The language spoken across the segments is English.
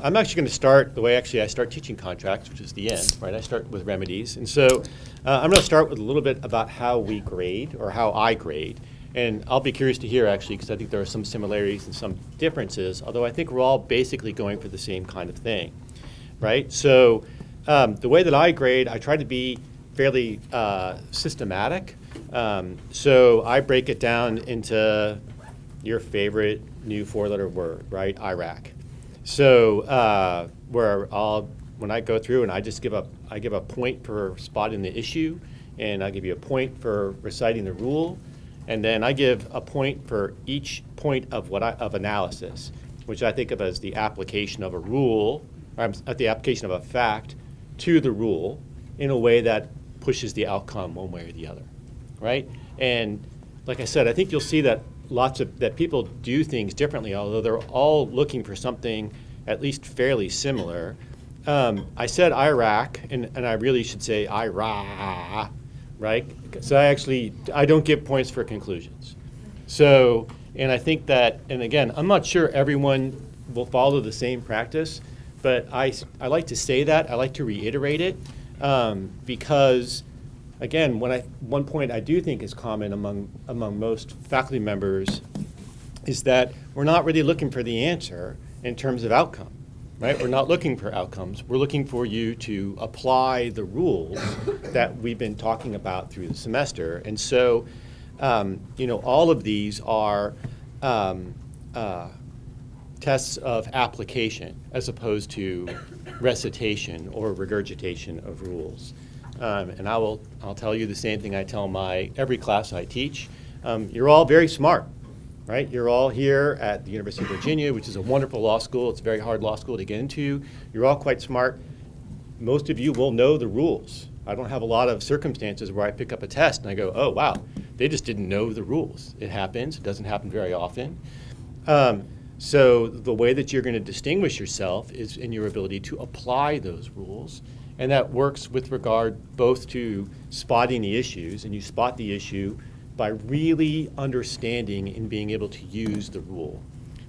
I'm actually going to start the way I start teaching contracts, which is the end, right? I start with remedies. And so I'm going to start with a little bit about how we grade, or how I grade. And I'll be curious to hear, actually, because I think there are some similarities and some differences, although I think we're all basically going for the same kind of thing, right? So the way that I grade, I try to be fairly systematic. So I break it down into your favorite new four-letter word, right? IRAC. So when I go through and I give a point for spotting the issue, and I give you a point for reciting the rule, and then I give a point for each point of analysis, which I think of as the application of a rule, or the application of a fact to the rule in a way that pushes the outcome one way or the other, right? And like I said, I think you'll see that that people do things differently, although they're all looking for something at least fairly similar. I said IRAC, and I really should say IRA, right? So I don't give points for conclusions. So, and I think that, and again, I'm not sure everyone will follow the same practice, but I like to say that, I like to reiterate it, because again, one point I do think is common among most faculty members is that we're not really looking for the answer in terms of outcome, right? We're not looking for outcomes. We're looking for you to apply the rules that we've been talking about through the semester. And so, all of these are tests of application as opposed to recitation or regurgitation of rules. And I'll tell you the same thing I tell every class I teach. You're all very smart, right? You're all here at the University of Virginia, which is a wonderful law school. It's a very hard law school to get into. You're all quite smart. Most of you will know the rules. I don't have a lot of circumstances where I pick up a test and I go, oh, wow, they just didn't know the rules. It happens. It doesn't happen very often. So the way that you're going to distinguish yourself is in your ability to apply those rules. And that works with regard both to spotting the issues, and you spot the issue by really understanding and being able to use the rule,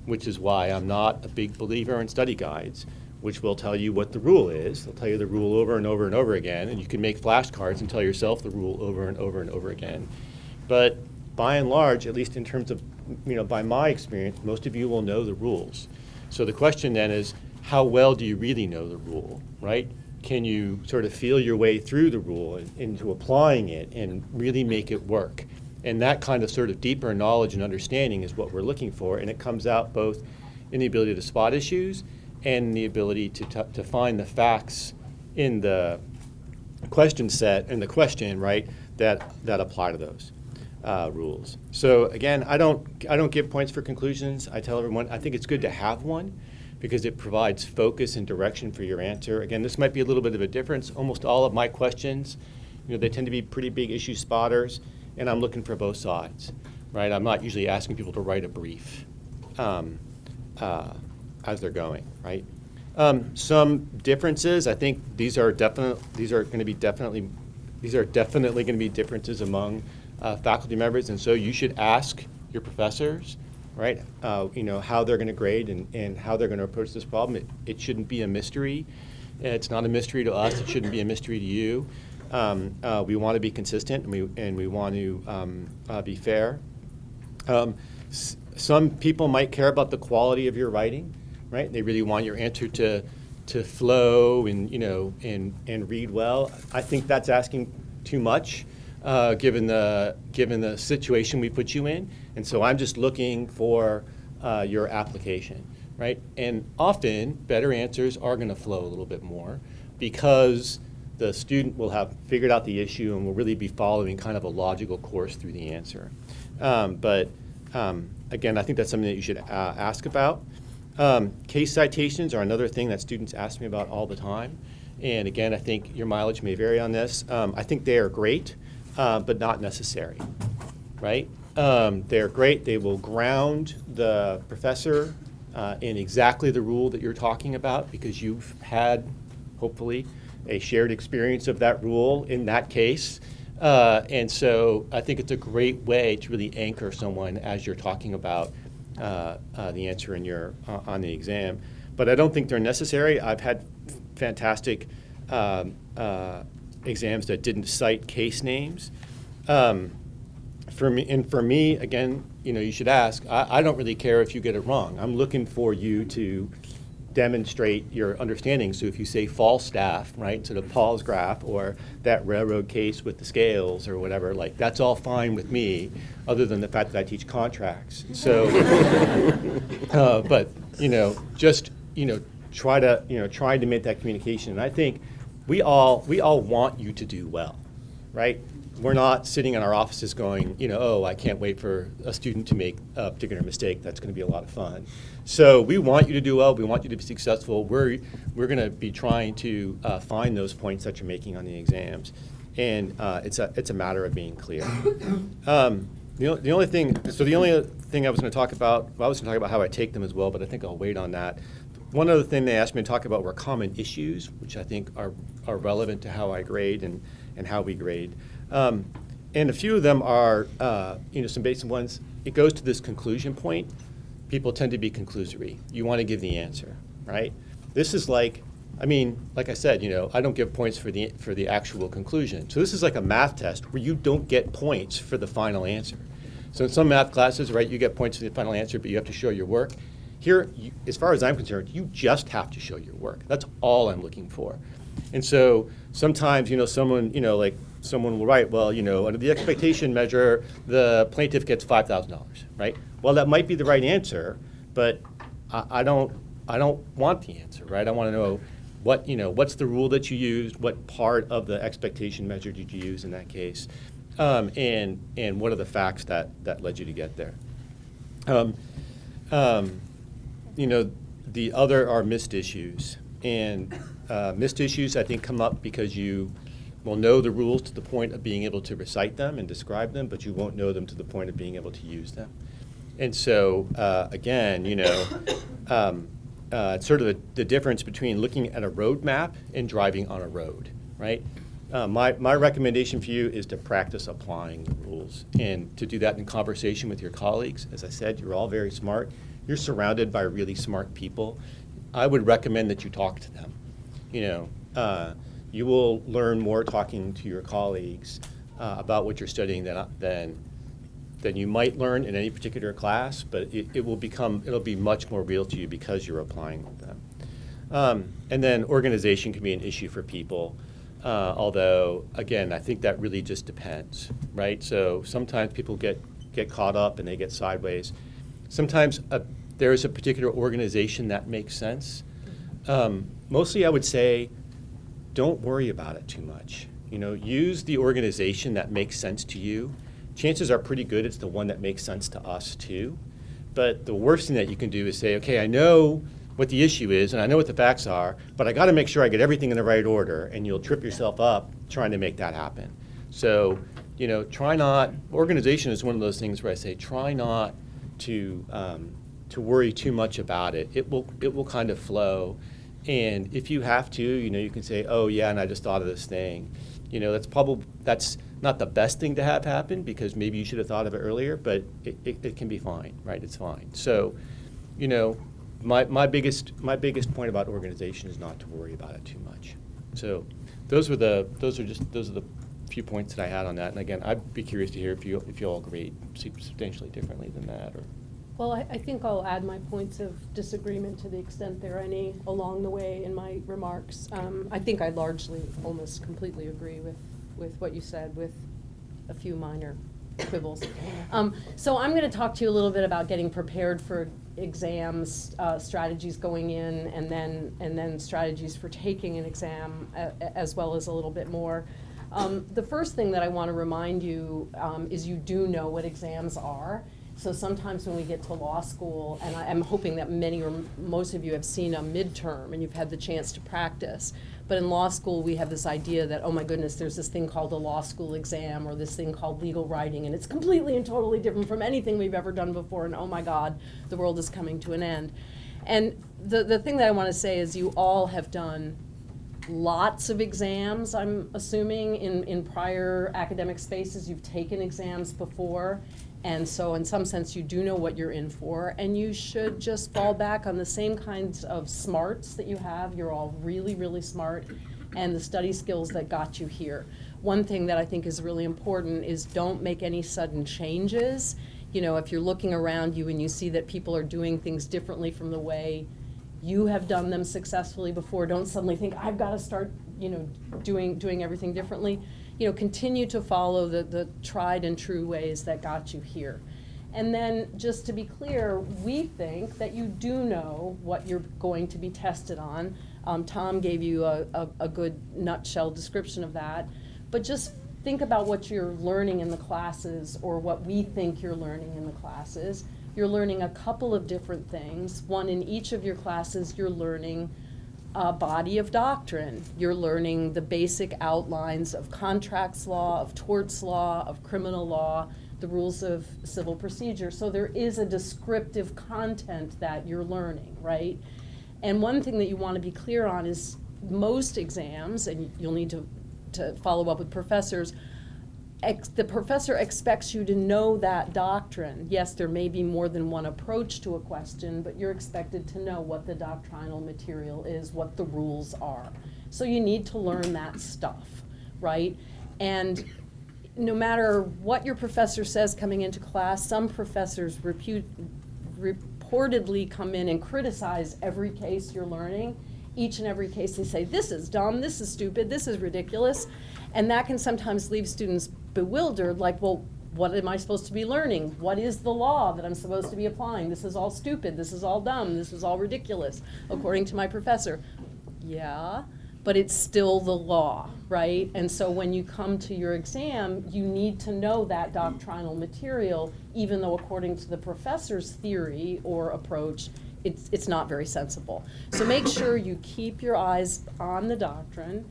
which is why I'm not a big believer in study guides, which will tell you what the rule is. They'll tell you the rule over and over and over again, and you can make flashcards and tell yourself the rule over and over and over again. But by and large, at least in terms of, by my experience, most of you will know the rules. So the question then is, how well do you really know the rule, right? Can you sort of feel your way through the rule and into applying it and really make it work? And that kind of sort of deeper knowledge and understanding is what we're looking for, and it comes out both in the ability to spot issues and the ability to find the facts in the question set and the question, right, that apply to those rules. So again, I don't give points for conclusions. I tell everyone I think it's good to have one, because it provides focus and direction for your answer. Again, this might be a little bit of a difference. Almost all of my questions, they tend to be pretty big issue spotters, and I'm looking for both sides, right? I'm not usually asking people to write a brief as they're going, right? Some differences, I think these are definitely going to be differences among faculty members, and so you should ask your professors, right? How they're going to grade and how they're going to approach this problem. It shouldn't be a mystery. It's not a mystery to us. It shouldn't be a mystery to you. We want to be consistent, and we want to be fair. Some people might care about the quality of your writing, right? They really want your answer to flow and and read well. I think that's asking too much, given the situation we put you in. And so I'm just looking for your application, right? And often, better answers are going to flow a little bit more because the student will have figured out the issue and will really be following kind of a logical course through the answer. But again, I think that's something that you should ask about. Case citations are another thing that students ask me about all the time. And again, I think your mileage may vary on this. I think they are great, but not necessary, right? They're great. They will ground the professor in exactly the rule that you're talking about, because you've had, hopefully, a shared experience of that rule in that case. And so I think it's a great way to really anchor someone as you're talking about the answer on the exam. but I don't think they're necessary. I've had fantastic exams that didn't cite case names. For me, again, you should ask. I don't really care if you get it wrong. I'm looking for you to demonstrate your understanding. So if you say Falstaff, right, sort of Paul's graph, or that railroad case with the scales or whatever, like that's all fine with me, other than the fact that I teach contracts. So, but just try to make that communication. And I think we all want you to do well, right? We're not sitting in our offices going, oh, I can't wait for a student to make a particular mistake. That's going to be a lot of fun. So we want you to do well. We want you to be successful. We're going to be trying to find those points that you're making on the exams, and it's a matter of being clear. The only thing I was going to talk about, I was going to talk about how I take them as well, but I think I'll wait on that. One other thing they asked me to talk about were common issues, which I think are relevant to how I grade and how we grade. And a few of them are, some basic ones. It goes to this conclusion point. People tend to be conclusory. You want to give the answer, right? This is like I said, I don't give points for the actual conclusion. So this is like a math test where you don't get points for the final answer. So in some math classes, right, you get points for the final answer, but you have to show your work. Here, as far as I'm concerned, you just have to show your work. That's all I'm looking for. And so sometimes, someone will write, well, under the expectation measure, the plaintiff gets $5,000, right? Well, that might be the right answer, but I don't want the answer, right? I want to know what's the rule that you used, what part of the expectation measure did you use in that case, and what are the facts that led you to get there. The other are missed issues, and missed issues I think come up because you will know the rules to the point of being able to recite them and describe them, but you won't know them to the point of being able to use them. And so again, it's sort of the difference between looking at a road map and driving on a road, right? My recommendation for you is to practice applying the rules, and to do that in conversation with your colleagues. As I said, you're all very smart. You're surrounded by really smart people. I would recommend that you talk to them. You will learn more talking to your colleagues about what you're studying than you might learn in any particular class, but it'll be much more real to you because you're applying them. And then organization can be an issue for people, although, again, I think that really just depends, right? So sometimes people get caught up and they get sideways. Sometimes there is a particular organization that makes sense. Mostly I would say, don't worry about it too much. Use the organization that makes sense to you. Chances are pretty good it's the one that makes sense to us too. But the worst thing that you can do is say, okay, I know what the issue is and I know what the facts are, but I got to make sure I get everything in the right order, and you'll trip yourself up trying to make that happen. So, try not, organization is one of those things where I say, try not to worry too much about it. It will kind of flow. And if you have to, you can say, oh yeah, and I just thought of this thing. That's not the best thing to have happen, because maybe you should have thought of it earlier, but it can be fine, right? It's fine. So, my biggest point about organization is not to worry about it too much. So those are the few points that I had on that. And again, I'd be curious to hear if you all grade substantially differently than that, or. Well, I think I'll add my points of disagreement to the extent there are any along the way in my remarks. I think I largely, almost completely agree with what you said, with a few minor quibbles. So I'm going to talk to you a little bit about getting prepared for exams, strategies going in, and then strategies for taking an exam, as well as a little bit more. The first thing that I want to remind you is you do know what exams are. So sometimes when we get to law school, and I'm hoping that many or most of you have seen a midterm and you've had the chance to practice, but in law school we have this idea that, oh my goodness, there's this thing called a law school exam or this thing called legal writing, and it's completely and totally different from anything we've ever done before, and oh my God, the world is coming to an end. And the thing that I want to say is you all have done lots of exams, I'm assuming, in prior academic spaces. You've taken exams before. And so in some sense, you do know what you're in for, and you should just fall back on the same kinds of smarts that you have. You're all really, really smart, and the study skills that got you here. One thing that I think is really important is don't make any sudden changes. You know, if you're looking around you and you see that people are doing things differently from the way you have done them successfully before, don't suddenly think, I've got to start, you know, doing everything differently. You know, continue to follow the tried and true ways that got you here. And then, just to be clear, we think that you do know what you're going to be tested on. Tom gave you a good nutshell description of that. But just think about what you're learning in the classes, or what we think you're learning in the classes. You're learning a couple of different things. One, in each of your classes, you're learning a body of doctrine. You're learning the basic outlines of contracts law, of torts law, of criminal law, the rules of civil procedure. So there is a descriptive content that you're learning, right? And one thing that you want to be clear on is most exams, and you'll need to follow up with professors, the professor expects you to know that doctrine. Yes, there may be more than one approach to a question, but you're expected to know what the doctrinal material is, what the rules are. So you need to learn that stuff, right? And no matter what your professor says coming into class, some professors reportedly come in and criticize every case you're learning. Each and every case they say, this is dumb, this is stupid, this is ridiculous. And that can sometimes leave students bewildered, like, well, what am I supposed to be learning? What is the law that I'm supposed to be applying? This is all stupid, this is all dumb, this is all ridiculous, according to my professor. Yeah, but it's still the law, right? And so when you come to your exam, you need to know that doctrinal material, even though according to the professor's theory or approach, it's not very sensible. So make sure you keep your eyes on the doctrine.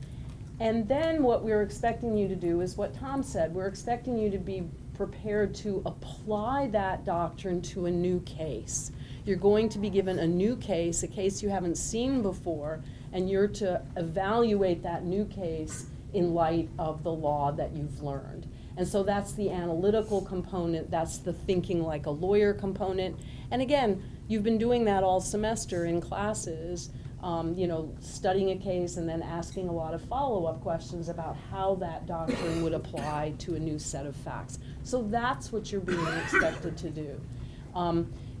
And then what we're expecting you to do is what Tom said. We're expecting you to be prepared to apply that doctrine to a new case. You're going to be given a new case, a case you haven't seen before, and you're to evaluate that new case in light of the law that you've learned. And so that's the analytical component, that's the thinking like a lawyer component. And again, you've been doing that all semester in classes, you know, studying a case and then asking a lot of follow-up questions about how that doctrine would apply to a new set of facts. So that's what you're being expected to do.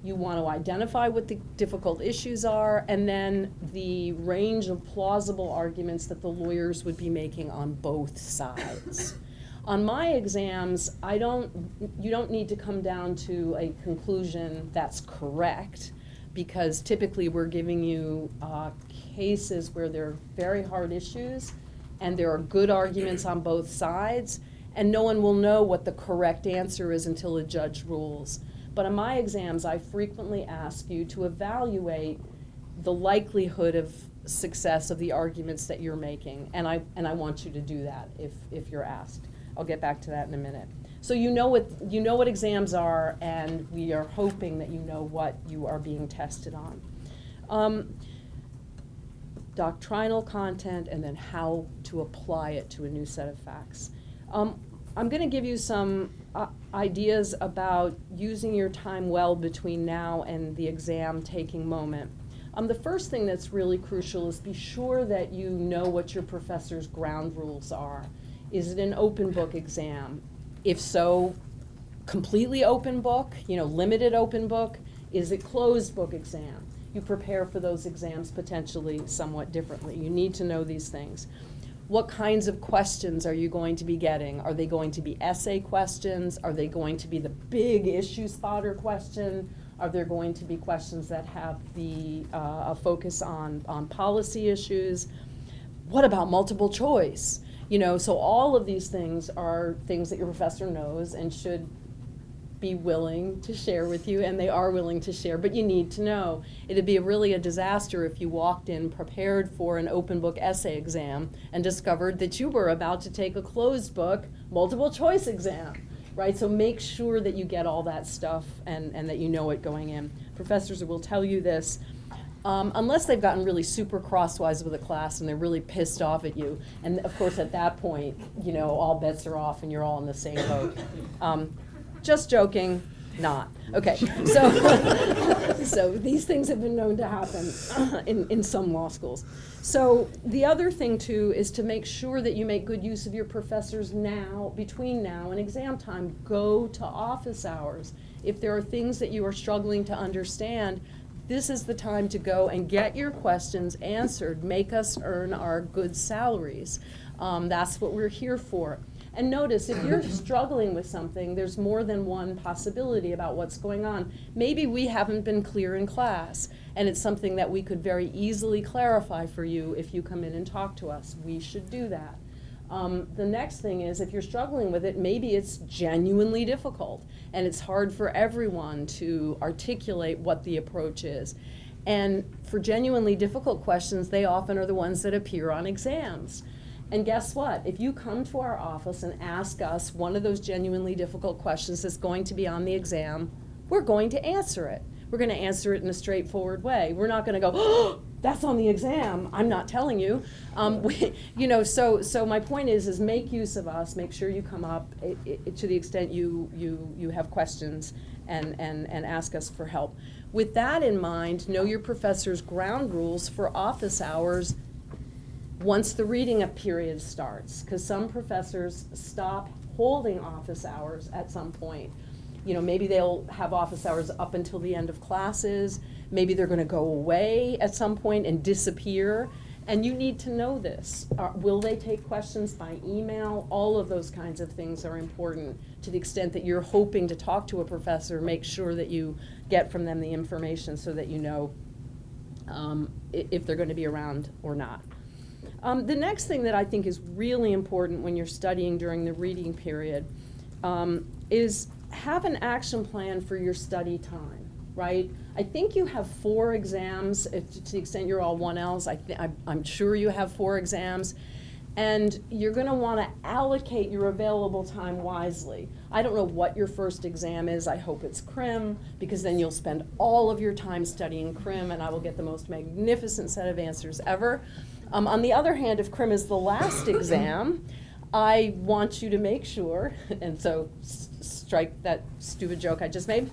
You want to identify what the difficult issues are, and then the range of plausible arguments that the lawyers would be making on both sides. On my exams, you don't need to come down to a conclusion that's correct, because typically we're giving you cases where there are very hard issues and there are good arguments on both sides, and no one will know what the correct answer is until a judge rules. But on my exams, I frequently ask you to evaluate the likelihood of success of the arguments that you're making, and I want you to do that if you're asked. I'll get back to that in a minute. So you know what exams are, and we are hoping that you know what you are being tested on. Doctrinal content, and then how to apply it to a new set of facts. I'm going to give you some ideas about using your time well between now and the exam taking moment. The first thing that's really crucial is be sure that you know what your professor's ground rules are. Is it an open book exam? If so, completely open book, you know, limited open book? Is it closed book exam? You prepare for those exams potentially somewhat differently. You need to know these things. What kinds of questions are you going to be getting? Are they going to be essay questions? Are they going to be the big issue spotter question? Are there going to be questions that have a focus on policy issues? What about multiple choice? You know, so all of these things are things that your professor knows and should be willing to share with you, and they are willing to share, but you need to know. It'd be really a disaster if you walked in prepared for an open book essay exam and discovered that you were about to take a closed book multiple choice exam, right? So make sure that you get all that stuff and that you know it going in. Professors will tell you this. Unless they've gotten really super crosswise with a class and they're really pissed off at you. And of course at that point, you know, all bets are off and you're all in the same boat. Just joking, not. Okay, so, so these things have been known to happen in some law schools. So the other thing too is to make sure that you make good use of your professors now, between now and exam time. Go to office hours. If there are things that you are struggling to understand, this is the time to go and get your questions answered. Make us earn our good salaries. That's what we're here for. And notice, if you're struggling with something, there's more than one possibility about what's going on. Maybe we haven't been clear in class, and it's something that we could very easily clarify for you if you come in and talk to us. We should do that. The next thing is, if you're struggling with it, maybe it's genuinely difficult, and it's hard for everyone to articulate what the approach is. And for genuinely difficult questions, they often are the ones that appear on exams. And guess what? If you come to our office and ask us one of those genuinely difficult questions that's going to be on the exam, we're going to answer it. We're going to answer it in a straightforward way. We're not going to go, oh, that's on the exam. I'm not telling you. So my point is make use of us. Make sure you come up to the extent you have questions and ask us for help. With that in mind, know your professor's ground rules for office hours once the reading period starts, because some professors stop holding office hours at some point. Maybe they'll have office hours up until the end of classes. Maybe they're going to go away at some point and disappear. And you need to know this. Will they take questions by email? All of those kinds of things are important. To the extent that you're hoping to talk to a professor, make sure that you get from them the information so that you know if they're going to be around or not. The next thing that I think is really important when you're studying during the reading period is have an action plan for your study time, right? I think you have 4 exams, to the extent you're all 1Ls, I'm sure you have 4 exams, and you're going to want to allocate your available time wisely. I don't know what your first exam is. I hope it's crim, because then you'll spend all of your time studying crim, and I will get the most magnificent set of answers ever. On the other hand, if crim is the last exam, I want you to make sure, and so strike that stupid joke I just made,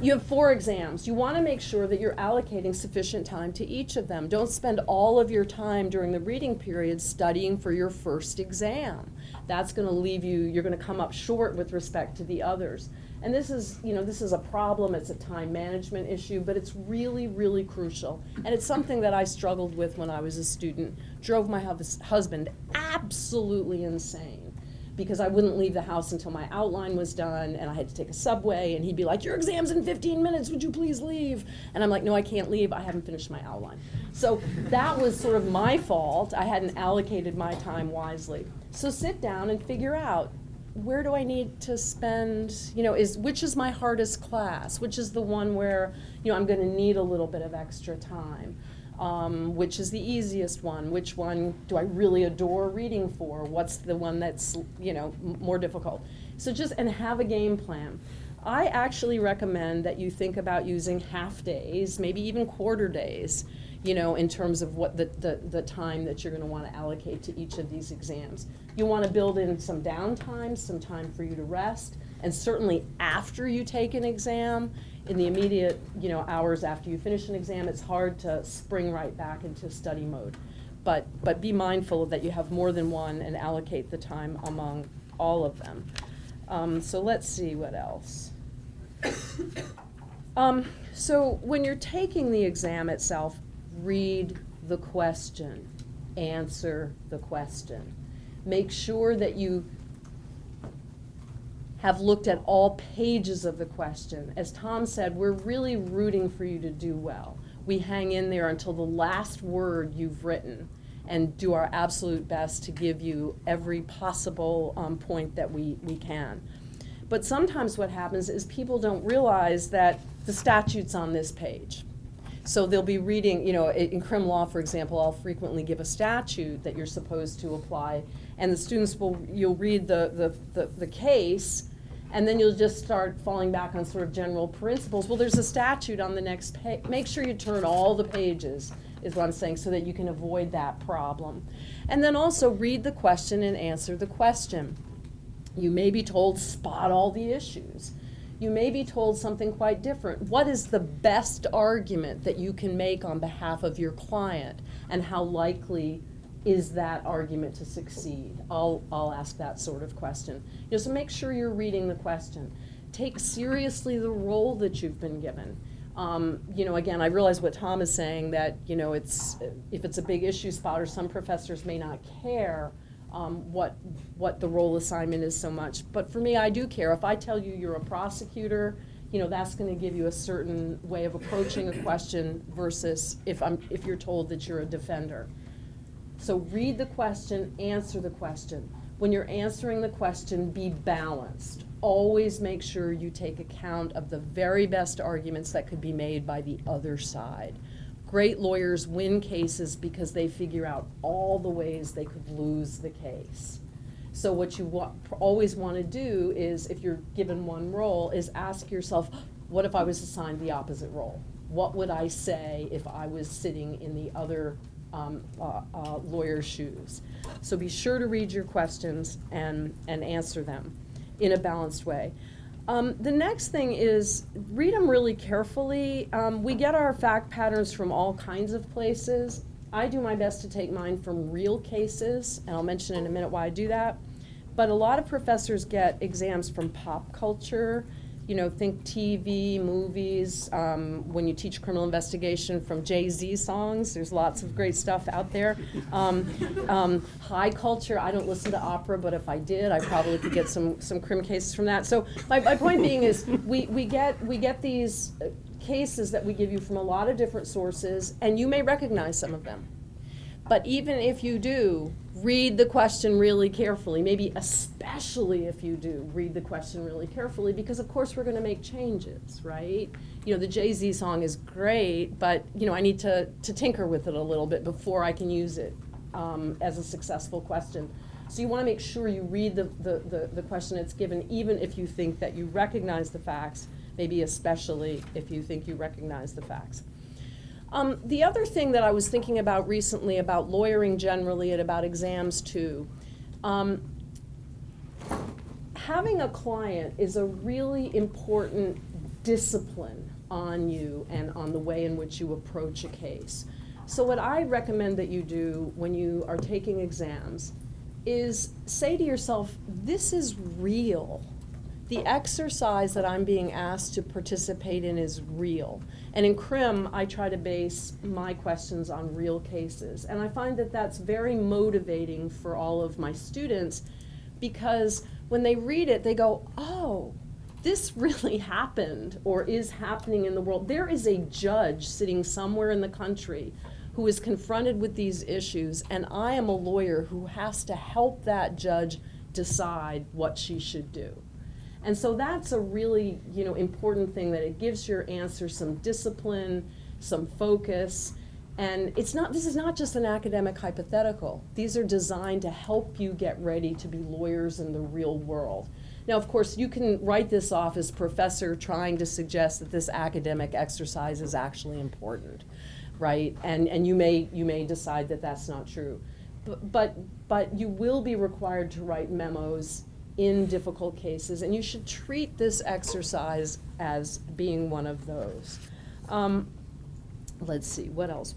you have 4 exams. You want to make sure that you're allocating sufficient time to each of them. Don't spend all of your time during the reading period studying for your first exam. That's going to leave you, you're going to come up short with respect to the others. And this is a problem, it's a time management issue, but it's really, really crucial. And it's something that I struggled with when I was a student. Drove my husband absolutely insane, because I wouldn't leave the house until my outline was done, and I had to take a subway, and he'd be like, your exam's in 15 minutes, would you please leave? And I'm like, no, I can't leave, I haven't finished my outline. So that was sort of my fault. I hadn't allocated my time wisely. So sit down and figure out, where do I need to spend, which is my hardest class? Which is the one where, I'm going to need a little bit of extra time? Which is the easiest one? Which one do I really adore reading for? What's the one that's, more difficult? So and have a game plan. I actually recommend that you think about using half days, maybe even quarter days, in terms of what the time that you're going to want to allocate to each of these exams. You want to build in some downtime, some time for you to rest, and certainly after you take an exam, in the immediate hours after you finish an exam, it's hard to spring right back into study mode. But be mindful that you have more than one and allocate the time among all of them. So let's see what else. So when you're taking the exam itself, read the question, answer the question. Make sure that you have looked at all pages of the question. As Tom said, we're really rooting for you to do well. We hang in there until the last word you've written and do our absolute best to give you every possible point that we can. But sometimes what happens is people don't realize that the statute's on this page. So they'll be reading, in crim law, for example, I'll frequently give a statute that you're supposed to apply, and the students you'll read the case, and then you'll just start falling back on sort of general principles. Well, there's a statute on the next page. Make sure you turn all the pages, is what I'm saying, so that you can avoid that problem. And then also read the question and answer the question. You may be told, spot all the issues. You may be told something quite different. What is the best argument that you can make on behalf of your client, and how likely is that argument to succeed? I'll ask that sort of question. So make sure you're reading the question. Take seriously the role that you've been given. Again, I realize what Tom is saying, that, if it's a big issue spotter, some professors may not care what the role assignment is so much. But for me, I do care. If I tell you you're a prosecutor, that's going to give you a certain way of approaching a question versus if you're told that you're a defender. So read the question, answer the question. When you're answering the question, be balanced. Always make sure you take account of the very best arguments that could be made by the other side. Great lawyers win cases because they figure out all the ways they could lose the case. So what you always want to do is, if you're given one role, is ask yourself, what if I was assigned the opposite role? What would I say if I was sitting in the other lawyer's shoes? So be sure to read your questions and answer them in a balanced way. The next thing is, read them really carefully. We get our fact patterns from all kinds of places. I do my best to take mine from real cases, and I'll mention in a minute why I do that. But a lot of professors get exams from pop culture. Think TV, movies. When you teach criminal investigation, from Jay-Z songs. There's lots of great stuff out there. High culture. I don't listen to opera, but if I did, I probably could get some crim cases from that. So my point being is, we get these cases that we give you from a lot of different sources, and you may recognize some of them. But even if you do, read the question really carefully. Maybe especially if you do, read the question really carefully, because of course we're going to make changes, right? The Jay-Z song is great, but I need to tinker with it a little bit before I can use it as a successful question. So you want to make sure you read the question it's given, even if you think that you recognize the facts, maybe especially if you think you recognize the facts. The other thing that I was thinking about recently, about lawyering generally and about exams too, having a client is a really important discipline on you and on the way in which you approach a case. So what I recommend that you do when you are taking exams is say to yourself, this is real. The exercise that I'm being asked to participate in is real. And in crim, I try to base my questions on real cases. And I find that that's very motivating for all of my students, because when they read it, they go, oh, this really happened or is happening in the world. There is a judge sitting somewhere in the country who is confronted with these issues, and I am a lawyer who has to help that judge decide what she should do. And so that's a really, important thing, that it gives your answer some discipline, some focus. And this is not just an academic hypothetical. These are designed to help you get ready to be lawyers in the real world. Now, of course, you can write this off as professor trying to suggest that this academic exercise is actually important, right? And you may decide that that's not true. But you will be required to write memos in difficult cases, and you should treat this exercise as being one of those. Let's see, what else?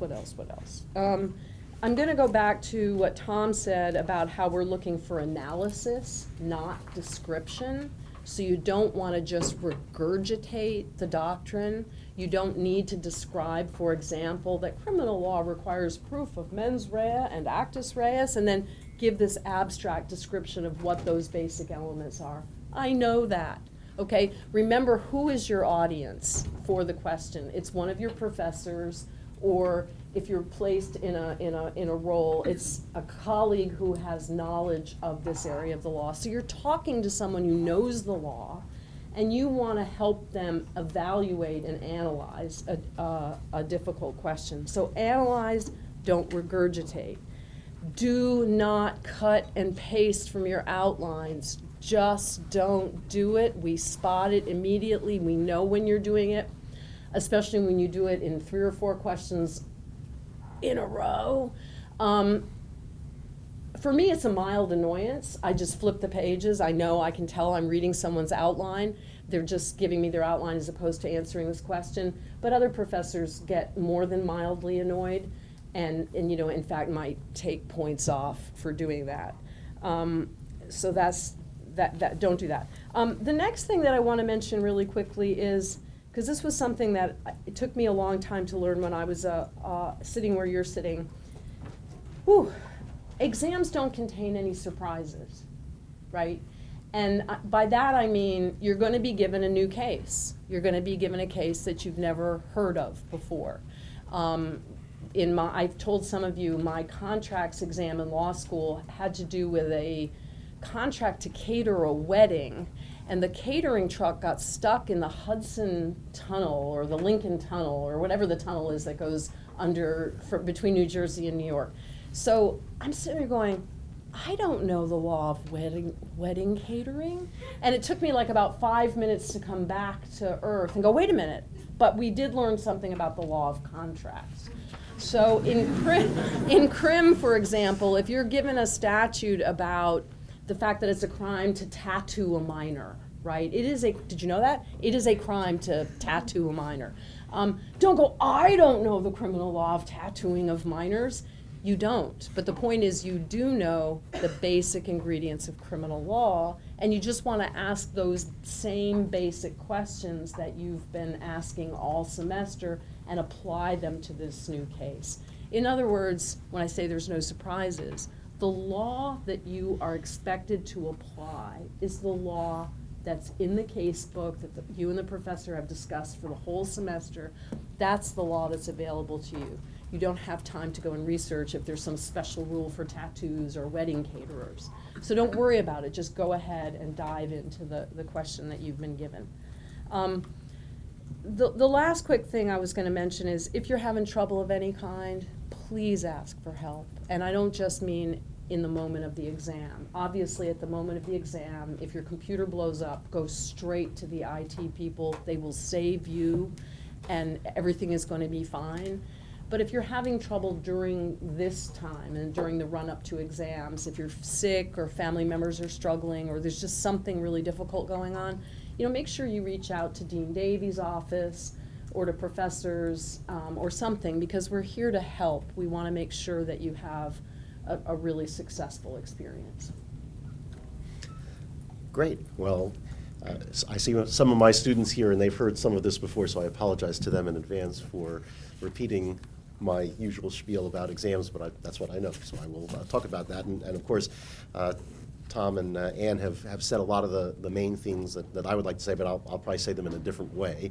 I'm going to go back to what Tom said about how we're looking for analysis, not description. So you don't want to just regurgitate the doctrine. You don't need to describe, for example, that criminal law requires proof of mens rea and actus reus, and then give this abstract description of what those basic elements are. I know that. Okay, remember, who is your audience for the question? It's one of your professors, or if you're placed in a role, it's a colleague who has knowledge of this area of the law. So you're talking to someone who knows the law, and you want to help them evaluate and analyze a difficult question. So analyze, don't regurgitate. Do not cut and paste from your outlines. Just don't do it. We spot it immediately. We know when you're doing it, especially when you do it in 3 or 4 questions in a row. for me, it's a mild annoyance. I just flip the pages. I know I can tell I'm reading someone's outline. They're just giving me their outline as opposed to answering this question. But other professors get more than mildly annoyed and in fact, might take points off for doing that. So don't do that. The next thing that I want to mention really quickly is, because this was something that it took me a long time to learn when I was sitting where you're sitting. Whew. Exams don't contain any surprises, right? And by that I mean you're going to be given a new case. You're going to be given a case that you've never heard of before. I've told some of you my contracts exam in law school had to do with a contract to cater a wedding, and the catering truck got stuck in the Hudson Tunnel or the Lincoln Tunnel or whatever the tunnel is that goes between New Jersey and New York. So I'm sitting there going, I don't know the law of wedding catering. And it took me like about 5 minutes to come back to earth and go, wait a minute. But we did learn something about the law of contracts. So in crim, for example, if you're given a statute about the fact that it's a crime to tattoo a minor, right? Did you know that? It is a crime to tattoo a minor. Don't go, I don't know the criminal law of tattooing of minors. You don't. But the point is you do know the basic ingredients of criminal law, and you just want to ask those same basic questions that you've been asking all semester and apply them to this new case. In other words, when I say there's no surprises, the law that you are expected to apply is the law that's in the case book that you and the professor have discussed for the whole semester. That's the law that's available to you. You don't have time to go and research if there's some special rule for tattoos or wedding caterers. So don't worry about it. Just go ahead and dive into the question that you've been given. The last quick thing I was going to mention is if you're having trouble of any kind, please ask for help. And I don't just mean in the moment of the exam. Obviously, at the moment of the exam, if your computer blows up, go straight to the IT people. They will save you, and everything is going to be fine. But if you're having trouble during this time and during the run-up to exams, if you're sick or family members are struggling or there's just something really difficult going on, make sure you reach out to Dean Davies' office or to professors or something, because we're here to help. We want to make sure that you have a really successful experience. Great. Well, I see some of my students here, and they've heard some of this before, so I apologize to them in advance for repeating my usual spiel about exams, but that's what I know, so I will talk about that. And of course, Tom and Anne have said a lot of the main things that I would like to say, but I'll probably say them in a different way.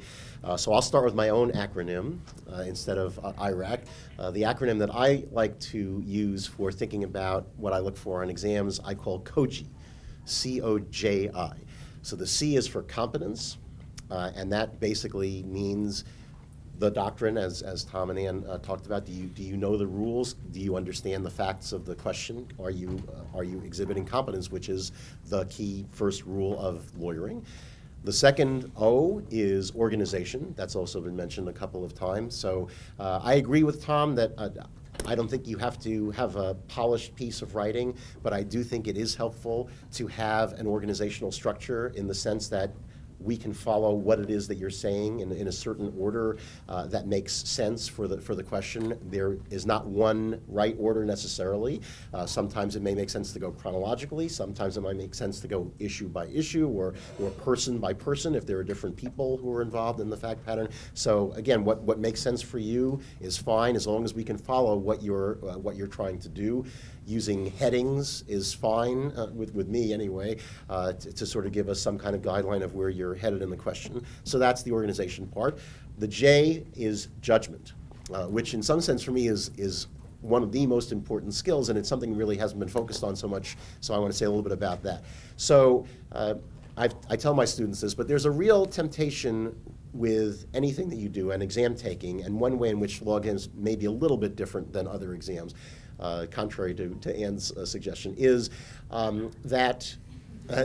So I'll start with my own acronym instead of IRAC. The acronym that I like to use for thinking about what I look for on exams, I call COJI, C-O-J-I. So the C is for competence, and that basically means the doctrine, as Tom and Ann talked about. Do you know the rules? Do you understand the facts of the question? Are you exhibiting competence, which is the key first rule of lawyering? The second O is organization. That's also been mentioned a couple of times. So I agree with Tom that I don't think you have to have a polished piece of writing, but I do think it is helpful to have an organizational structure in the sense that we can follow what it is that you're saying in a certain order that makes sense for the question. There is not one right order necessarily. Sometimes it may make sense to go chronologically. Sometimes it might make sense to go issue by issue or person by person if there are different people who are involved in the fact pattern. So again, what makes sense for you is fine as long as we can follow what you're trying to do. Using headings is fine, with me anyway, to sort of give us some kind of guideline of where you're headed in the question. So that's the organization part. The J is judgment, which in some sense for me is one of the most important skills, and it's something really hasn't been focused on so much, so I want to say a little bit about that. So I tell my students this, but there's a real temptation with anything that you do, and exam taking, and one way in which law exams may be a little bit different than other exams, contrary to Anne's suggestion, is that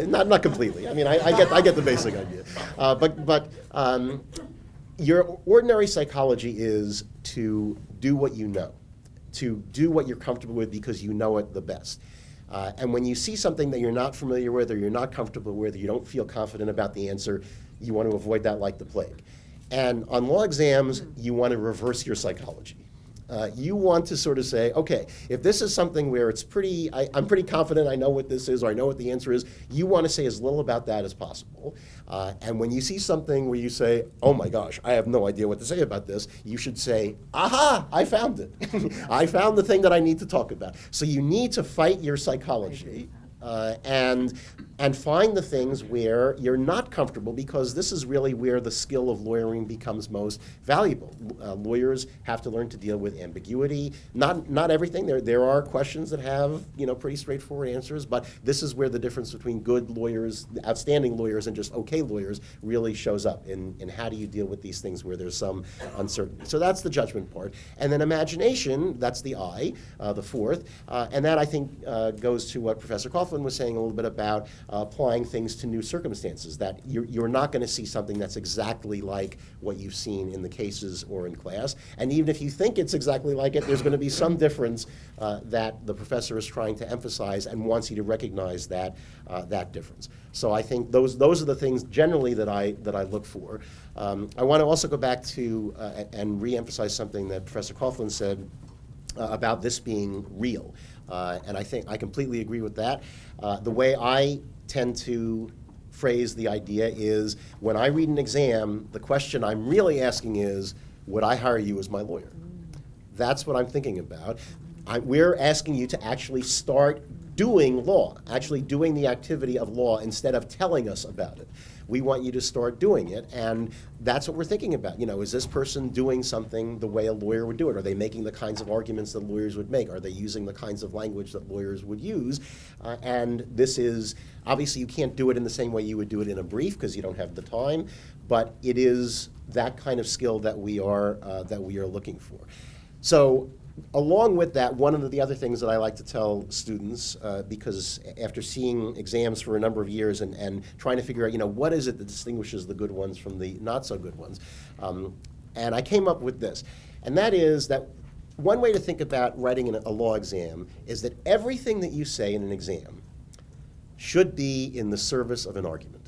not completely. I mean, I get the basic idea, but your ordinary psychology is to do what you know, to do what you're comfortable with because you know it the best. And when you see something that you're not familiar with or you're not comfortable with, or you don't feel confident about the answer, you want to avoid that like the plague. And on law exams, you want to reverse your psychology. You want to sort of say, okay, if this is something where it's I'm pretty confident I know what this is or I know what the answer is, you want to say as little about that as possible. And when you see something where you say, oh my gosh, I have no idea what to say about this, you should say, aha, I found it. I found the thing that I need to talk about. So you need to fight your psychology. And find the things where you're not comfortable, because this is really where the skill of lawyering becomes most valuable. Lawyers have to learn to deal with ambiguity. Not everything. There are questions that have pretty straightforward answers, but this is where the difference between good lawyers, outstanding lawyers, and just okay lawyers really shows up in how do you deal with these things where there's some uncertainty. So that's the judgment part. And then imagination, that's the I, the fourth, and that I think goes to what Professor Coughlin was saying a little bit about applying things to new circumstances, that you're not going to see something that's exactly like what you've seen in the cases or in class. And even if you think it's exactly like it, there's going to be some difference that the professor is trying to emphasize and wants you to recognize that difference. So I think those are the things generally that I look for. I want to also go back to and re-emphasize something that Professor Coughlin said about this being real. And I think I completely agree with that. The way I tend to phrase the idea is, when I read an exam, the question I'm really asking is, would I hire you as my lawyer? That's what I'm thinking about. We're asking you to actually start doing law, actually doing the activity of law instead of telling us about it. We want you to start doing it, and that's what we're thinking about. Is this person doing something the way a lawyer would do it? Are they making the kinds of arguments that lawyers would make? Are they using the kinds of language that lawyers would use? And this is, obviously you can't do it in the same way you would do it in a brief because you don't have the time, but it is that kind of skill that we are looking for. So, along with that, one of the other things that I like to tell students, because after seeing exams for a number of years and trying to figure out, what is it that distinguishes the good ones from the not so good ones, and I came up with this, and that is that one way to think about writing a law exam is that everything that you say in an exam should be in the service of an argument.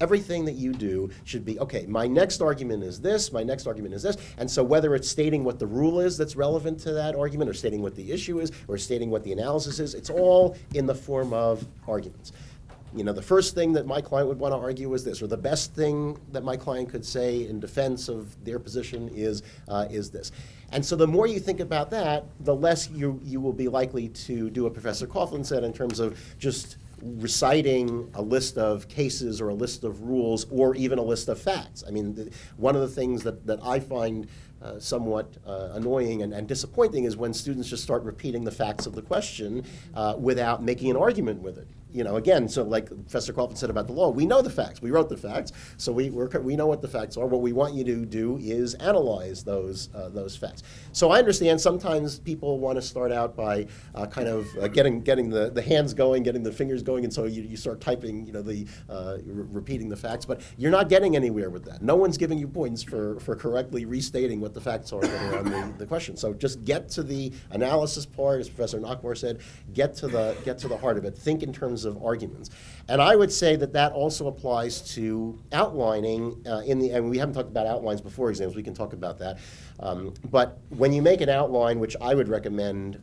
Everything that you do should be, okay, my next argument is this, my next argument is this, and so whether it's stating what the rule is that's relevant to that argument, or stating what the issue is, or stating what the analysis is, it's all in the form of arguments. The first thing that my client would want to argue is this, or the best thing that my client could say in defense of their position is this. And so the more you think about that, the less you will be likely to do what Professor Coughlin said in terms of just reciting a list of cases or a list of rules or even a list of facts. I mean, one of the things that I find somewhat annoying and disappointing is when students just start repeating the facts of the question without making an argument with it. Again, so like Professor Coughlin said about the law, we know the facts. We wrote the facts, so we know what the facts are. What we want you to do is analyze those facts. So I understand sometimes people want to start out by kind of getting the hands going, getting the fingers going, and so you start typing, repeating the facts. But you're not getting anywhere with that. No one's giving you points for correctly restating what the facts are that are on the question. So just get to the analysis part, as Professor Nachbar said. Get to the heart of it. Think in terms of arguments. And I would say that also applies to outlining and we haven't talked about outlines before exams, we can talk about that. But when you make an outline, which I would recommend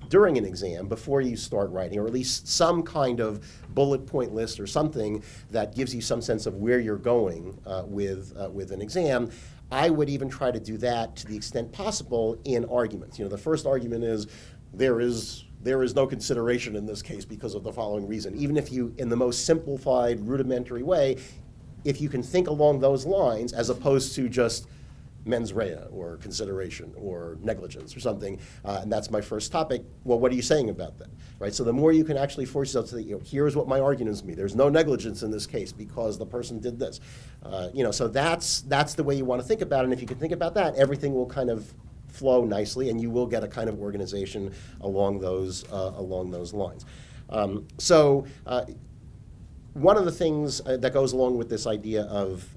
during an exam, before you start writing, or at least some kind of bullet point list or something that gives you some sense of where you're going with an exam, I would even try to do that to the extent possible in arguments. The first argument is there is no consideration in this case because of the following reason. Even if you, in the most simplified, rudimentary way, if you can think along those lines as opposed to just mens rea or consideration or negligence or something, and that's my first topic, well, what are you saying about that, right? So the more you can actually force yourself to think, here's what my argument is to me. There's no negligence in this case because the person did this. So that's the way you want to think about it, and if you can think about that, everything will kind of flow nicely, and you will get a kind of organization along those lines. One of the things that goes along with this idea of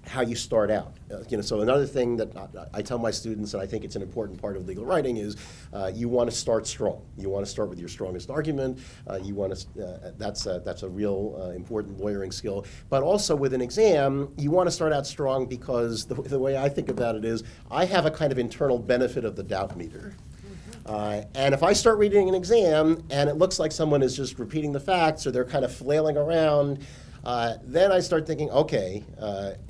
how you start out. So another thing that I tell my students, and I think it's an important part of legal writing, is you want to start strong. You want to start with your strongest argument. You want to. That's a real important lawyering skill. But also with an exam, you want to start out strong because the way I think about it is I have a kind of internal benefit of the doubt meter. And if I start reading an exam and it looks like someone is just repeating the facts or they're kind of flailing around, then I start thinking, okay,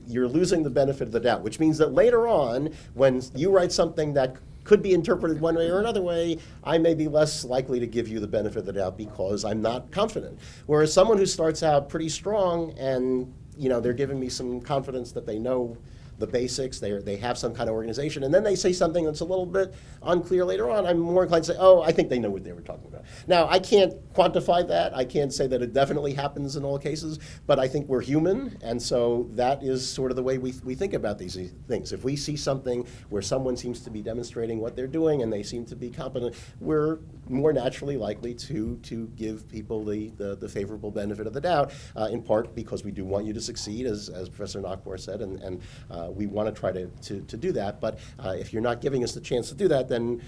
you're losing the benefit of the doubt, which means that later on, when you write something that could be interpreted one way or another way, I may be less likely to give you the benefit of the doubt because I'm not confident. Whereas someone who starts out pretty strong and they're giving me some confidence that they know the basics, they have some kind of organization, and then they say something that's a little bit unclear later on, I'm more inclined to say, oh, I think they know what they were talking about. Now, I can't quantify that. I can't say that it definitely happens in all cases, but I think we're human, and so that is sort of the way we think about these things. If we see something where someone seems to be demonstrating what they're doing and they seem to be competent, we're more naturally likely to give people the favorable benefit of the doubt, in part because we do want you to succeed, as Professor Nachbar said, and we want to try to do that. But if you're not giving us the chance to do that, then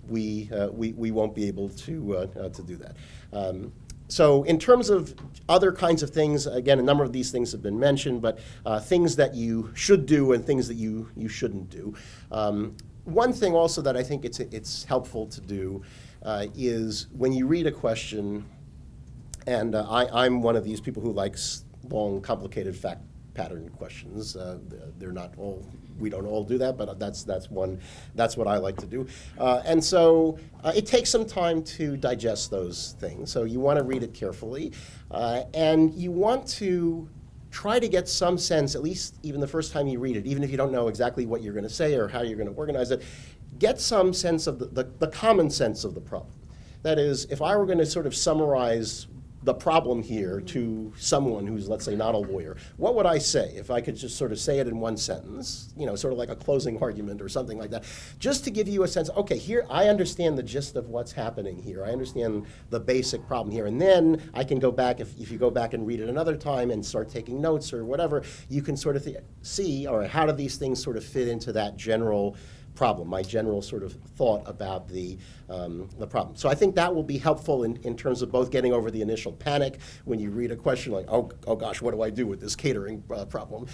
we won't be able to do that. So in terms of other kinds of things, again, a number of these things have been mentioned, but things that you should do and things that you shouldn't do. One thing also that I think it's helpful to do is when you read a question, and I'm one of these people who likes long, complicated fact pattern questions. They're not all, we don't all do that, but that's what I like to do. And so it takes some time to digest those things. So you want to read it carefully, and you want to try to get some sense, at least even the first time you read it, even if you don't know exactly what you're going to say or how you're going to organize it, get some sense of the common sense of the problem. That is, if I were going to sort of summarize the problem here to someone who's, let's say, not a lawyer, what would I say if I could just sort of say it in one sentence, sort of like a closing argument or something like that, just to give you a sense, okay, here, I understand the gist of what's happening here. I understand the basic problem here. And then I can go back, if you go back and read it another time and start taking notes or whatever, you can sort of see, all right, how do these things sort of fit into that general problem, my general sort of thought about the problem. So I think that will be helpful in terms of both getting over the initial panic when you read a question like, oh gosh, what do I do with this catering problem?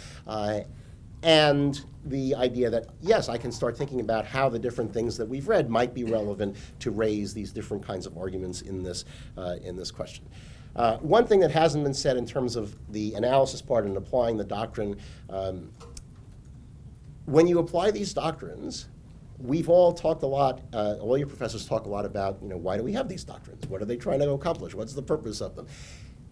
And the idea that, yes, I can start thinking about how the different things that we've read might be relevant to raise these different kinds of arguments in this question. One thing that hasn't been said in terms of the analysis part and applying the doctrine, when you apply these doctrines, we've all talked a lot, all your professors talk a lot about, why do we have these doctrines? What are they trying to accomplish? What's the purpose of them?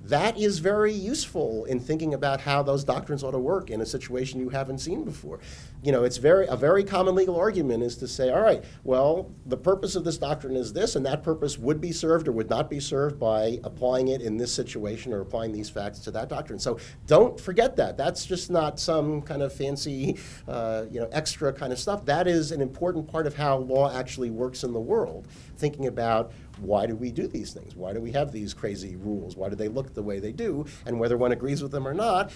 That is very useful in thinking about how those doctrines ought to work in a situation you haven't seen before. It's a very common legal argument is to say, all right, well, the purpose of this doctrine is this, and that purpose would be served or would not be served by applying it in this situation or applying these facts to that doctrine. So don't forget that. That's just not some kind of fancy, extra kind of stuff. That is an important part of how law actually works in the world, thinking about why do we do these things? Why do we have these crazy rules? Why do they look the way they do? And whether one agrees with them or not,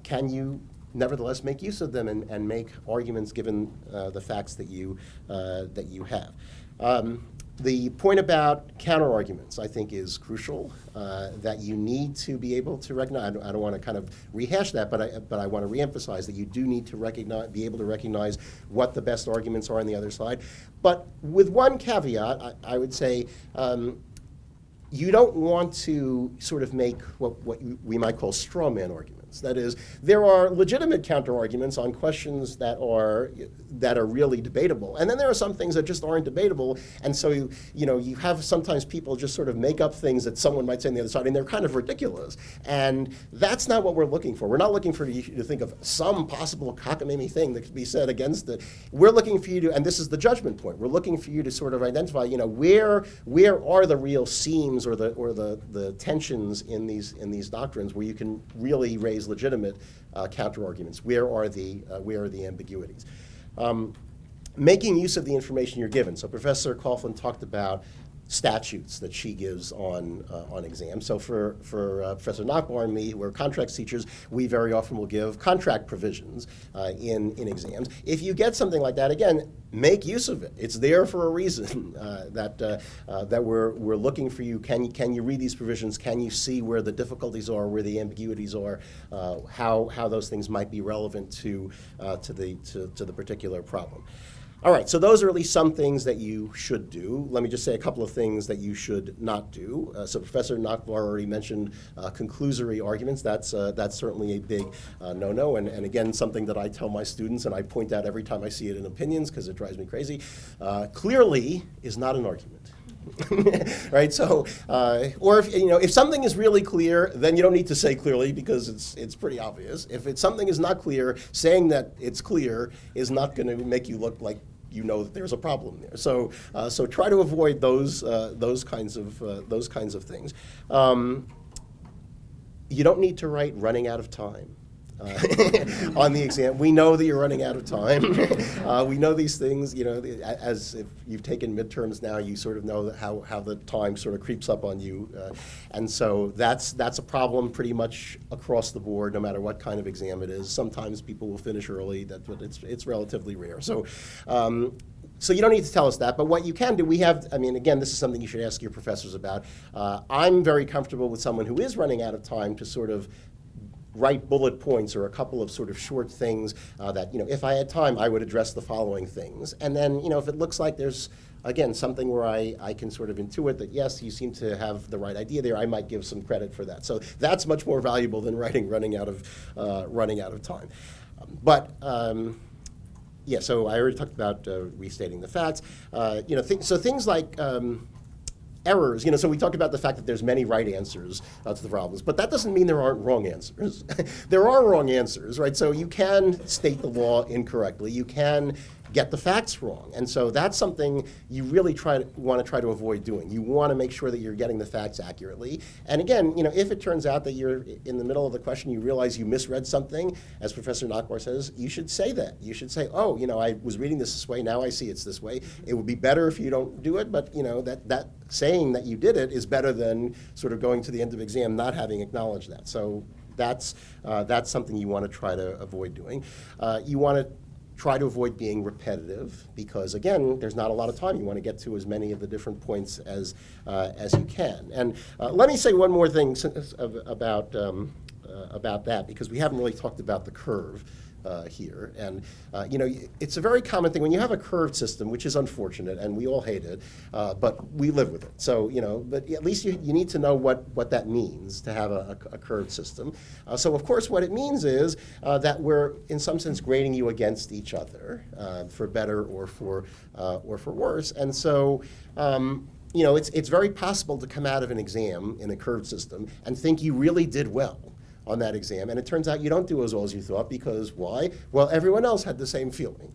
can you nevertheless make use of them and make arguments given the facts that you have? The point about counter-arguments, I think, is crucial, that you need to be able to recognize. I don't want to kind of rehash that, but I want to reemphasize that you do need to be able to recognize what the best arguments are on the other side. But with one caveat, I would say you don't want to sort of make what we might call straw man arguments. That is, there are legitimate counter-arguments on questions that are really debatable, and then there are some things that just aren't debatable, and so you have sometimes people just sort of make up things that someone might say on the other side, and they're kind of ridiculous, and that's not what we're looking for. We're not looking for you to think of some possible cockamamie thing that could be said against it. We're looking for you to, and this is the judgment point, we're looking for you to sort of identify, where are the real seams or the tensions in these doctrines where you can really raise legitimate counter-arguments. Where are the ambiguities? Making use of the information you're given. So Professor Coughlin talked about statutes that she gives on exams. So for Professor Nachbar and me, who are contracts teachers, we very often will give contract provisions in exams. If you get something like that, again, make use of it. It's there for a reason. That we're looking for you. Can you read these provisions? Can you see where the difficulties are, where the ambiguities are, how those things might be relevant to the particular problem? All right, so those are at least some things that you should do. Let me just say a couple of things that you should not do. So Professor Nachbar already mentioned conclusory arguments. That's certainly a big no-no, and again, something that I tell my students, and I point out every time I see it in opinions because it drives me crazy. Clearly is not an argument. Right, so or if something is really clear, then you don't need to say clearly because it's pretty obvious. If something is not clear, saying that it's clear is not going to make you look like you know that there's a problem there. So try to avoid those kinds of things. You don't need to write running out of time. On the exam. We know that you're running out of time. We know these things, as if you've taken midterms now, you sort of know how the time sort of creeps up on you. And so that's a problem pretty much across the board, no matter what kind of exam it is. Sometimes people will finish early, but it's relatively rare. So you don't need to tell us that, but what you can do, again, this is something you should ask your professors about. I'm very comfortable with someone who is running out of time to sort of write bullet points or a couple of sort of short things that, if I had time, I would address the following things. And then, if it looks like there's, again, something where I can sort of intuit that, yes, you seem to have the right idea there, I might give some credit for that. So that's much more valuable than writing running out of time. Yeah, so I already talked about restating the facts. So things like errors, so we talked about the fact that there's many right answers to the problems, but that doesn't mean there aren't wrong answers. There are wrong answers, right? So you can state the law incorrectly. You can get the facts wrong. And so that's something you really want to try to avoid doing. You want to make sure that you're getting the facts accurately. And again, if it turns out that you're in the middle of the question, you realize you misread something, as Professor Nachbar says, you should say that. You should say, oh, I was reading this way, now I see it's this way. It would be better if you don't do it, but that saying that you did it is better than sort of going to the end of exam not having acknowledged that. So that's something you want to try to avoid doing. You want to try to avoid being repetitive because, again, there's not a lot of time. You want to get to as many of the different points as you can. And let me say one more thing about that, because we haven't really talked about the curve here. And, it's a very common thing when you have a curved system, which is unfortunate, and we all hate it, but we live with it. So, but at least you need to know what that means to have a curved system. So, of course, what it means is that we're, in some sense, grading you against each other for better or for worse. And so, it's very possible to come out of an exam in a curved system and think you really did well on that exam, and it turns out you don't do as well as you thought because why? Well, everyone else had the same feeling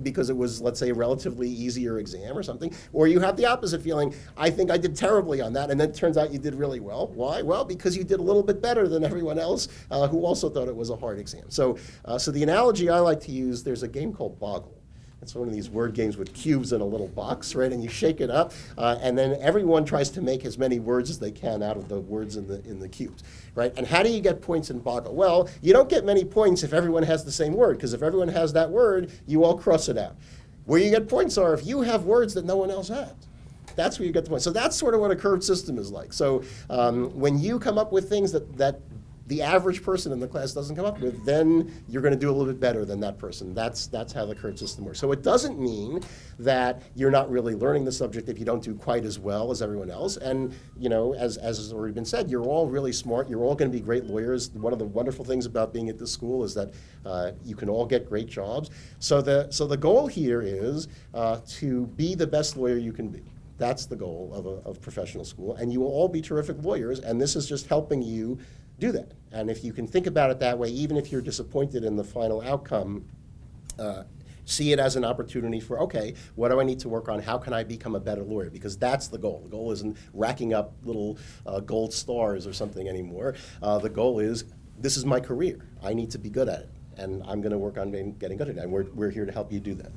because it was, let's say, a relatively easier exam or something, or you have the opposite feeling, I think I did terribly on that, and then it turns out you did really well. Why? Well, because you did a little bit better than everyone else who also thought it was a hard exam. So the analogy I like to use, there's a game called Boggle. It's one of these word games with cubes in a little box, right? And you shake it up, and then everyone tries to make as many words as they can out of the words in the cubes, right? And how do you get points in Boggle? Well, you don't get many points if everyone has the same word, because if everyone has that word, you all cross it out. Where you get points are if you have words that no one else has. That's where you get the points. So that's sort of what a curved system is like. So when you come up with things that the average person in the class doesn't come up with, then you're going to do a little bit better than that person. That's how the curved system works. So it doesn't mean that you're not really learning the subject if you don't do quite as well as everyone else. And as has already been said, you're all really smart. You're all going to be great lawyers. One of the wonderful things about being at this school is that you can all get great jobs. So the goal here is to be the best lawyer you can be. That's the goal of professional school. And you will all be terrific lawyers, and this is just helping you do that. And if you can think about it that way, even if you're disappointed in the final outcome, see it as an opportunity for, okay, what do I need to work on? How can I become a better lawyer? Because that's the goal. The goal isn't racking up little gold stars or something anymore. The goal is, this is my career. I need to be good at it. And I'm going to work on getting good at it. And we're here to help you do that.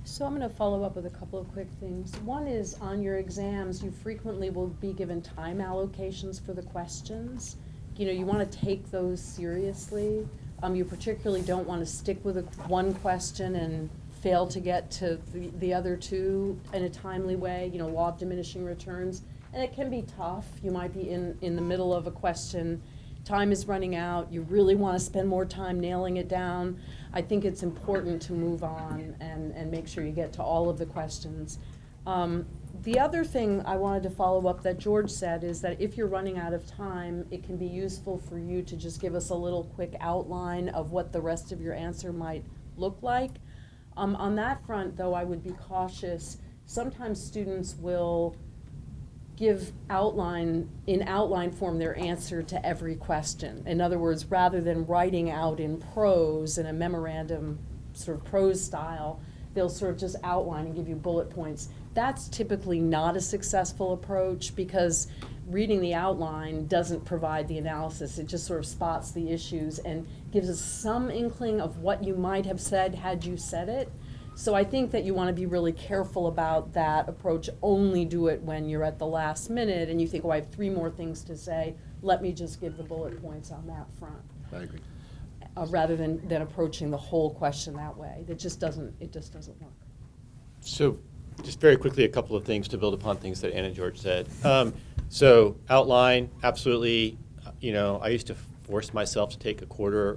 So I'm going to follow up with a couple of quick things. One is on your exams, you frequently will be given time allocations for the questions. You know, you want to take those seriously. You particularly don't want to stick with one question and fail to get to the other two in a timely way, you know, law of diminishing returns. And it can be tough. You might be in the middle of a question, time is running out, you really want to spend more time nailing it down. I think it's important to move on and make sure you get to all of the questions. The other thing I wanted to follow up that George said is that if you're running out of time, it can be useful for you to just give us a little quick outline of what the rest of your answer might look like. On that front, though, I would be cautious. Sometimes students will give in outline form their answer to every question. In other words, rather than writing out in prose in a memorandum sort of prose style, they'll sort of just outline and give you bullet points. That's typically not a successful approach because reading the outline doesn't provide the analysis. It just sort of spots the issues and gives us some inkling of what you might have said had you said it. So I think that you want to be really careful about that approach. Only do it when you're at the last minute and you think, oh, I have 3 more things to say. Let me just give the bullet points on that front. I agree. Rather than approaching the whole question that way. It just doesn't work. So just very quickly, a couple of things to build upon things that Ann and George said. So outline, absolutely. You know, I used to force myself to take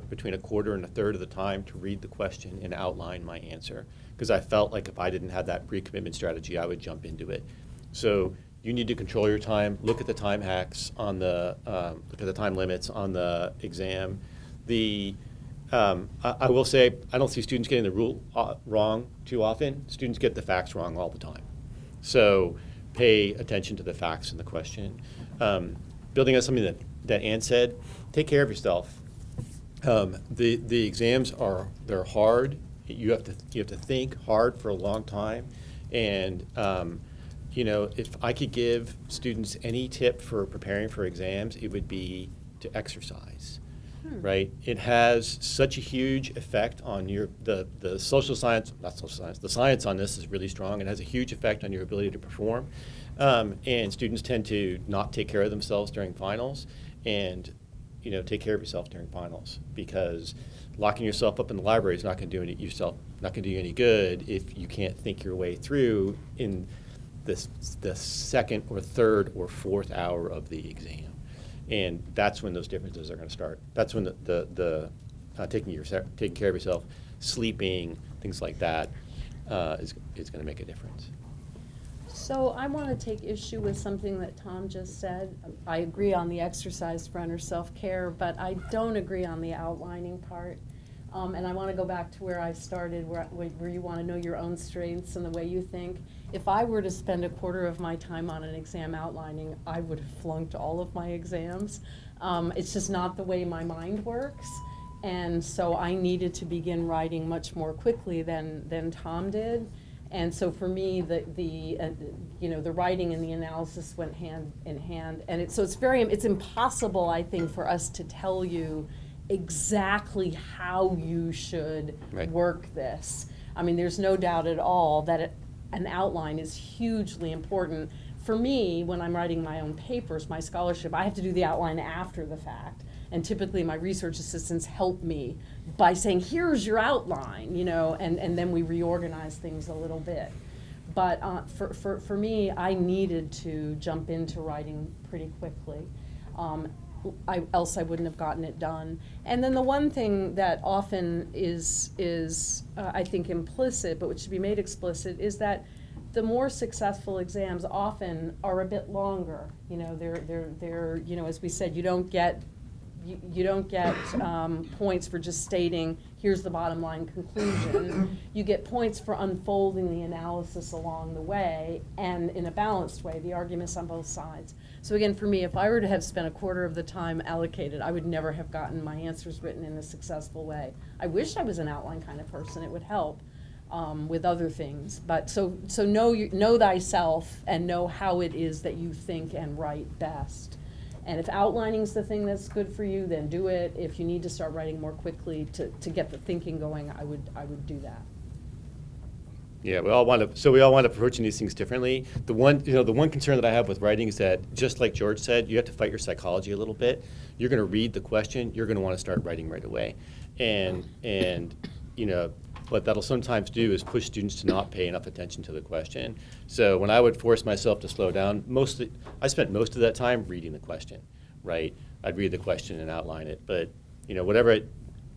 between a quarter and a third of the time to read the question and outline my answer, because I felt like if I didn't have that pre-commitment strategy, I would jump into it. So you need to control your time. Look at the time hacks on look at the time limits on the exam. I will say I don't see students getting the rule wrong too often. Students get the facts wrong all the time. So pay attention to the facts in the question. Building on something that Ann said, take care of yourself. The exams they're hard. You have to think hard for a long time. And you know, if I could give students any tip for preparing for exams, it would be to exercise. Right? It has such a huge effect on the social science, not social science, the science on this is really strong. It has a huge effect on your ability to perform. And students tend to not take care of themselves during finals. And, you know, take care of yourself during finals, because locking yourself up in the library is not going to do you any good if you can't think your way through in the second or third or fourth hour of the exam. And that's when those differences are going to start. That's when the taking care of yourself, sleeping, things like that, is going to make a difference. So I want to take issue with something that Tom just said. I agree on the exercise front or self-care, but I don't agree on the outlining part. And I want to go back to where I started, where you want to know your own strengths and the way you think. If I were to spend a quarter of my time on an exam outlining, I would have flunked all of my exams. It's just not the way my mind works. And so I needed to begin writing much more quickly than Tom did. And so for me, the writing and the analysis went hand in hand. And it's impossible, I think, for us to tell you exactly how you should work this. I mean, there's no doubt at all that an outline is hugely important. For me, when I'm writing my own papers, my scholarship, I have to do the outline after the fact. And typically my research assistants help me by saying, here's your outline, you know, and then we reorganize things a little bit. But for me, I needed to jump into writing pretty quickly. Else I wouldn't have gotten it done. And then the one thing that often is I think implicit, but which should be made explicit, is that the more successful exams often are a bit longer. You know, they're you know, as we said, you don't get points for just stating, here's the bottom line conclusion. You get points for unfolding the analysis along the way, and in a balanced way, the arguments on both sides. So again, for me, if I were to have spent a quarter of the time allocated, I would never have gotten my answers written in a successful way. I wish I was an outline kind of person. It would help with other things. But so know thyself and know how it is that you think and write best. And if outlining's the thing that's good for you, then do it. If you need to start writing more quickly to get the thinking going, I would do that. Yeah, we all wind up approaching these things differently. The one concern that I have with writing is that, just like George said, you have to fight your psychology a little bit. You're going to read the question, you're going to want to start writing right away. And what that'll sometimes do is push students to not pay enough attention to the question. So when I would force myself to slow down, I spent most of that time reading the question, right? I'd read the question and outline it, but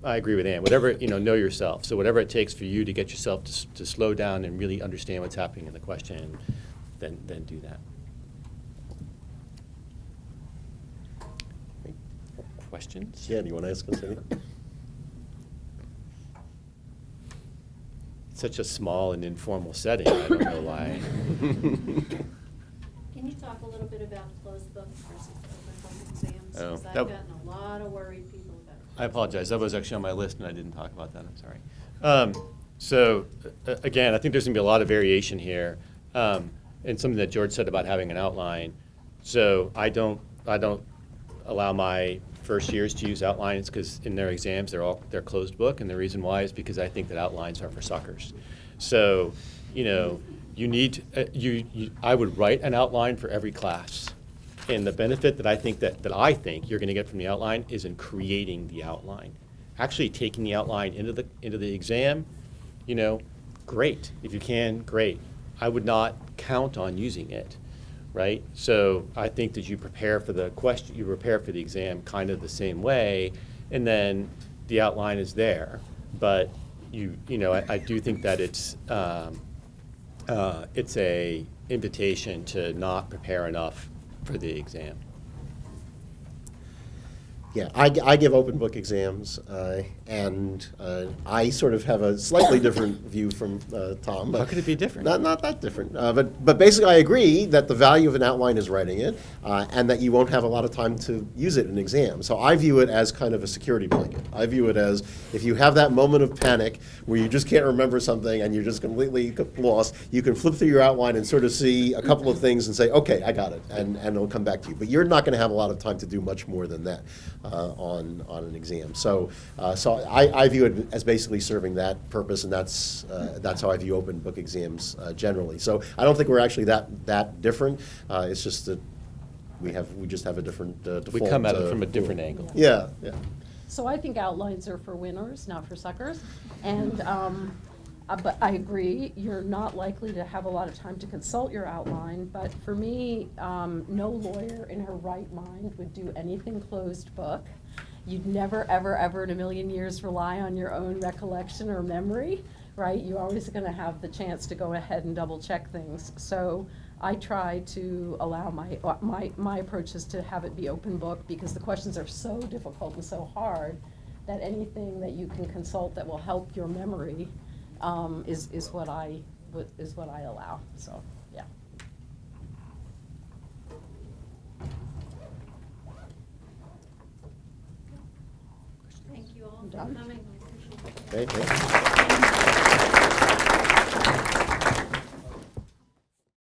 I agree with Ann. Whatever, know yourself. So whatever it takes for you to get yourself to slow down and really understand what's happening in the question, then do that. Questions? Yeah, do you want to ask us anything? It's such a small and informal setting. I don't know why. Can you talk a little bit about closed book versus open book exams? Oh, Because I've that- gotten a lot of worried people about it. I apologize. That was actually on my list, and I didn't talk about that. I'm sorry. Again, I think there's going to be a lot of variation here, and something that George said about having an outline. So I don't allow my first years to use outlines because in their exams they're closed book, and the reason why is because I think that outlines are for suckers. So you need I would write an outline for every class. And the benefit that I think you're going to get from the outline is in creating the outline. Actually taking the outline into the exam, great. If you can, great. I would not count on using it, right? So I think that you prepare for the question, you prepare for the exam kind of the same way, and then the outline is there. But I do think that it's a invitation to not prepare enough for the exam. Yeah, I give open book exams, and I sort of have a slightly different view from Tom. How could it be different? Not that different. But basically, I agree that the value of an outline is writing it, and that you won't have a lot of time to use it in exam. So I view it as kind of a security blanket. I view it as if you have that moment of panic where you just can't remember something and you're just completely lost, you can flip through your outline and sort of see a couple of things and say, okay, I got it, and it'll come back to you. But you're not going to have a lot of time to do much more than that. On an exam. So I view it as basically serving that purpose, and that's how I view open book exams generally. So I don't think we're actually that different. It's just that we just have a different default. We come at it from a different angle. Yeah. So I think outlines are for winners, not for suckers. And but I agree, you're not likely to have a lot of time to consult your outline. But for me, no lawyer in her right mind would do anything closed book. You'd never, ever, ever in a million years rely on your own recollection or memory, right? You're always going to have the chance to go ahead and double check things. So I try to allow my approach is to have it be open book, because the questions are so difficult and so hard that anything that you can consult that will help your memory is what I allow. So yeah. Thank you all I'm for done. coming. I appreciate it. Okay, thanks.